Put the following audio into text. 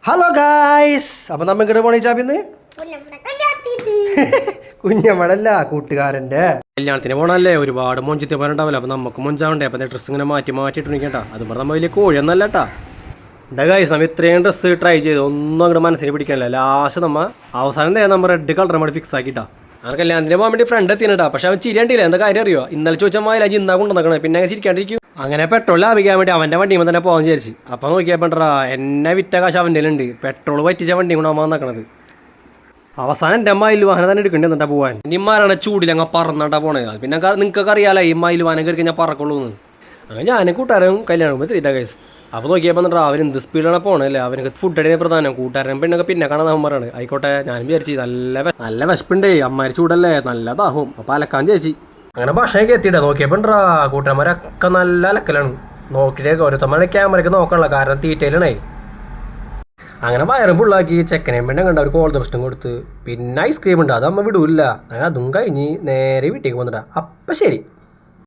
Hello guys, അപ്പം നമ്മ ഇങ്ങോട്ട് പോണേ ചാപ്പിന്ന് കുഞ്ഞമ്മടല്ല കൂട്ടുകാരൻ്റെ കല്യാണത്തിന് പോകണല്ലേ. ഒരുപാട് മൊഞ്ചത്തി പോകാനുണ്ടാവില്ല. അപ്പം നമുക്ക് മൊഞ്ചാവണ്ടേ. അപ്പം ഡ്രസ്സ് ഇങ്ങനെ മാറ്റിയിട്ടിരിക്കട്ടാ. അതുപോലെ നമ്മൾ വലിയ കോഴിയൊന്നല്ല കേട്ടാ. എന്താ ഗായ്സ്, നമ്മൾ ഇത്രയും ഡ്രസ്സ് ട്രൈ ചെയ്ത് ഒന്നും അങ്ങോട്ട് മനസ്സിന് പിടിക്കാനില്ല. ലാസ്റ്റ് അവസാനം നമ്മൾ റെഡ് കളർ നമ്മൾ ഫിക്സ് ആക്കിയിട്ടാ. ആ കല്യാണത്തിന് പോകാൻ വേണ്ടി ഫ്രണ്ട് എത്തിയിട്ടാ. പക്ഷെ അവൻ ചിരിയണ്ടില്ല. എന്താ കാര്യം അറിയോ? ഇന്നലെ ചോദിച്ചാൽ മൈലാജി ഇന്നാ കൊണ്ടുവന്നേക്കണേ. പിന്നെ ചിരിക്കാണ്ടിരിക്കും. അങ്ങനെ പെട്രോൾ ലാഭിക്കാൻ വേണ്ടി അവൻ്റെ വണ്ടിയുമ്പോൾ തന്നെ പോകാൻ വിചാരിച്ചു. അപ്പം നോക്കിയപ്പോണ്ടാ എന്നെ വിറ്റ കാശ് അവൻ്റെ ഉണ്ട്. പെട്രോൾ പറ്റിച്ച വണ്ടിയും കൂടെ ആവാൻ നടക്കണത്. അവസാനം എൻ്റെ മയിൽ വാഹനം തന്നെ എടുക്കേണ്ടി വന്നിട്ടാ പോകാൻ. ഇനിമാരാണ് ചൂടിൽ അങ്ങ് പറന്നിട്ടാ പോണേ. പിന്നെ നിങ്ങൾക്ക് അറിയാലോ ഈ മയിൽ വാഹനം കയറി ഞാൻ പറക്കുള്ളൂ എന്ന്. അങ്ങനെ ഞാനും കൂട്ടുകാരും കല്യാണം എത്തിയിട്ടാ കേസ്. അപ്പോൾ നോക്കിയപ്പോൾ എന്നിട്ട് അവൻ എന്ത് സ്പീഡാണ് പോകണല്ലേ. അവനക്ക് ഫുഡ് അടിയാണ് പ്രധാനം. കൂട്ടുകാരൻ പെണ്ണൊക്കെ പിന്നെ കാണാൻ അവന്മാരാണ്. ആയിക്കോട്ടെ, ഞാനും വിചാരിച്ചു നല്ല വിശപ്പുണ്ടേ. അമ്മാരി ചൂടല്ലേ, നല്ല ദാഹവും. അപ്പോൾ അലക്കാൻ ചേച്ചി അങ്ങനെ ഭക്ഷണമൊക്കെ എത്തിയിട്ടാ. നോക്കിയപ്പോൾ കൂട്ടുകാരന്മാരൊക്കെ നല്ല അലക്കലാണ്. നോക്കിയിട്ട് ഓരോരുത്തന്മാരുടെ ക്യാമറയ്ക്ക് നോക്കാനുള്ള കാരണം തീറ്റയിലാണേ. അങ്ങനെ വയറും ഫുള്ളാക്കി ചെക്കനെയും പെണ്ണും കണ്ട ഒരു കോൾ പ്രശ്നം കൊടുത്ത് പിന്നെ ഐസ്ക്രീം ഉണ്ട്. അത് അമ്മ വിടൂല്ല. അങ്ങനെ അതും കഴിഞ്ഞ് നേരെ വീട്ടിലേക്ക് വന്നിട്ടാ. അപ്പം ശരി.